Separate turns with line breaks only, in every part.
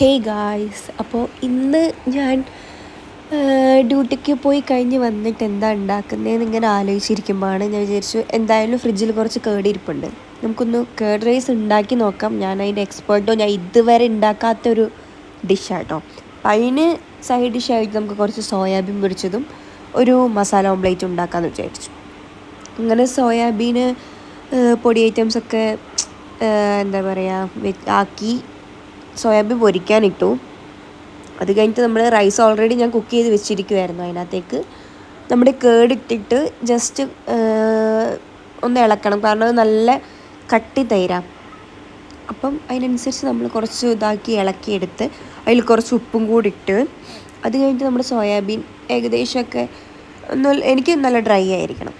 Hey guys, അപ്പോൾ ഇന്ന് ഞാൻ ഡ്യൂട്ടിക്ക് പോയി കഴിഞ്ഞ് വന്നിട്ട് എന്താ ഉണ്ടാക്കുന്നതെന്ന് ഇങ്ങനെ ആലോചിച്ചിരിക്കുമ്പോഴാണ് ഞാൻ വിചാരിച്ചു എന്തായാലും ഫ്രിഡ്ജിൽ കുറച്ച് കേടിരിപ്പുണ്ട്, നമുക്കൊന്ന് കേർഡ് റൈസ് ഉണ്ടാക്കി നോക്കാം. ഞാൻ അതിൻ്റെ എക്സ്പേർട്ടോ, ഞാൻ ഇതുവരെ ഉണ്ടാക്കാത്തൊരു ഡിഷാട്ടോ. അപ്പം അതിന് സൈഡ് ഡിഷായിട്ട് നമുക്ക് കുറച്ച് സോയാബീൻ പൊരിച്ചതും ഒരു മസാല ഓംപ്ലേറ്റും ഉണ്ടാക്കാമെന്ന് വിചാരിച്ചു. അങ്ങനെ സോയാബീന് പൊടി ഐറ്റംസൊക്കെ എന്താ പറയുക ആക്കി സോയാബീൻ പൊരിക്കാനിട്ടു. അത് കഴിഞ്ഞിട്ട് നമ്മൾ റൈസ് ഓൾറെഡി ഞാൻ കുക്ക് ചെയ്ത് വെച്ചിരിക്കുമായിരുന്നു. അതിനകത്തേക്ക് നമ്മുടെ കേട് ഇട്ടിട്ട് ജസ്റ്റ് ഒന്ന് ഇളക്കണം, കാരണം അത് നല്ല കട്ടി തൈരാം. അപ്പം അതിനനുസരിച്ച് നമ്മൾ കുറച്ച് ഇതാക്കി ഇളക്കിയെടുത്ത് അതിൽ കുറച്ച് ഉപ്പും കൂടി ഇട്ട് അത് കഴിഞ്ഞിട്ട് നമ്മുടെ സോയാബീൻ ഏകദേശമൊക്കെ എനിക്ക് നല്ല ഡ്രൈ ആയിരിക്കണം.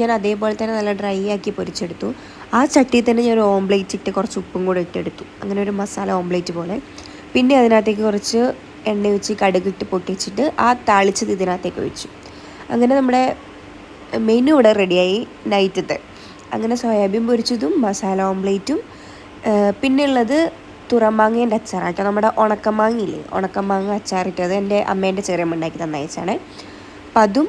ഞാൻ അതേപോലെ തന്നെ നല്ല ഡ്രൈ ആക്കി പൊരിച്ചെടുത്തു. ആ ചട്ടിയിൽ തന്നെ ഞാൻ ഒരു ഓംപ്ലേറ്റ് ഇട്ട് കുറച്ച് ഉപ്പും കൂടെ ഇട്ടെടുത്തു, അങ്ങനെ ഒരു മസാല ഓംപ്ലേറ്റ് പോലെ. പിന്നെ അതിനകത്തേക്ക് കുറച്ച് എണ്ണ ഒഴിച്ച് കടുകിട്ട് പൊട്ടിച്ചിട്ട് ആ താളിച്ചത് ഇതിനകത്തേക്ക് ഒഴിച്ചു. അങ്ങനെ നമ്മുടെ മെനു ഇവിടെ റെഡിയായി നൈറ്റത്തെ. അങ്ങനെ സോയാബീൻ പൊരിച്ചതും മസാല ഓംപ്ലേറ്റും പിന്നെ ഉള്ളത് തുറമാങ്ങേൻ്റെ അച്ചാറാട്ടോ. നമ്മുടെ ഉണക്കമാങ്ങയില്ലേ, ഉണക്കമാങ്ങ അച്ചാറിട്ടത് എൻ്റെ അമ്മേൻ്റെ ചെറിയമ്മ ഉണ്ടാക്കി തന്നയച്ചാണ്. അപ്പം അതും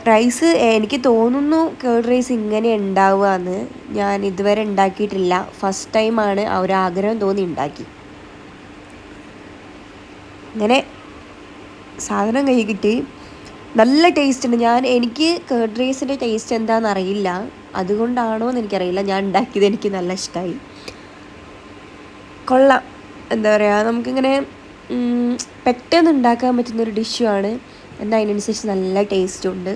റൈസ് എനിക്ക് തോന്നുന്നു കേർഡ് റൈസ് ഇങ്ങനെ ഉണ്ടാവുകയെന്ന്. ഞാൻ ഇതുവരെ ഉണ്ടാക്കിയിട്ടില്ല, ഫസ്റ്റ് ടൈമാണ് ആ ഒരു ആഗ്രഹം തോന്നി ഉണ്ടാക്കി. അങ്ങനെ സാധനം കൈ കിട്ടി, നല്ല ടേസ്റ്റ് ഉണ്ട്. എനിക്ക് കേർഡ് റൈസിൻ്റെ ടേസ്റ്റ് എന്താണെന്ന് അറിയില്ല, അതുകൊണ്ടാണോ എന്ന് എനിക്കറിയില്ല, ഞാൻ ഉണ്ടാക്കിയത് എനിക്ക് നല്ല ഇഷ്ടമായി. കൊള്ളാം. എന്താ പറയുക, നമുക്കിങ്ങനെ പെട്ടെന്ന് ഉണ്ടാക്കാൻ പറ്റുന്നൊരു ഡിഷുമാണ്. എന്നാൽ അതിനനുസരിച്ച് നല്ല ടേസ്റ്റും ഉണ്ട്.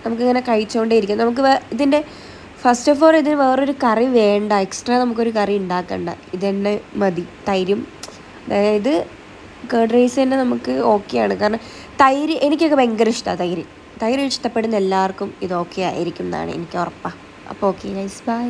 നമുക്കിങ്ങനെ കഴിച്ചുകൊണ്ടേ ഇരിക്കാം. നമുക്ക് ഇതിൻ്റെ ഫസ്റ്റ് ഓഫ് ഓൾ ഇതിന് വേറൊരു കറി വേണ്ട, എക്സ്ട്രാ നമുക്കൊരു കറി ഉണ്ടാക്കണ്ട, ഇതന്നെ മതി. തൈരും, അതായത് കേർഡ് റൈസ് തന്നെ നമുക്ക് ഓക്കെയാണ്. കാരണം തൈര് എനിക്കൊക്കെ ഭയങ്കര ഇഷ്ടമാണ്. തൈര് ഇഷ്ടപ്പെടുന്ന എല്ലാവർക്കും ഇത് ഓക്കെ ആയിരിക്കും എന്നാണ് എനിക്ക് ഉറപ്പാണ്. അപ്പോൾ ഓക്കെ ഗൈസ്, ബൈ.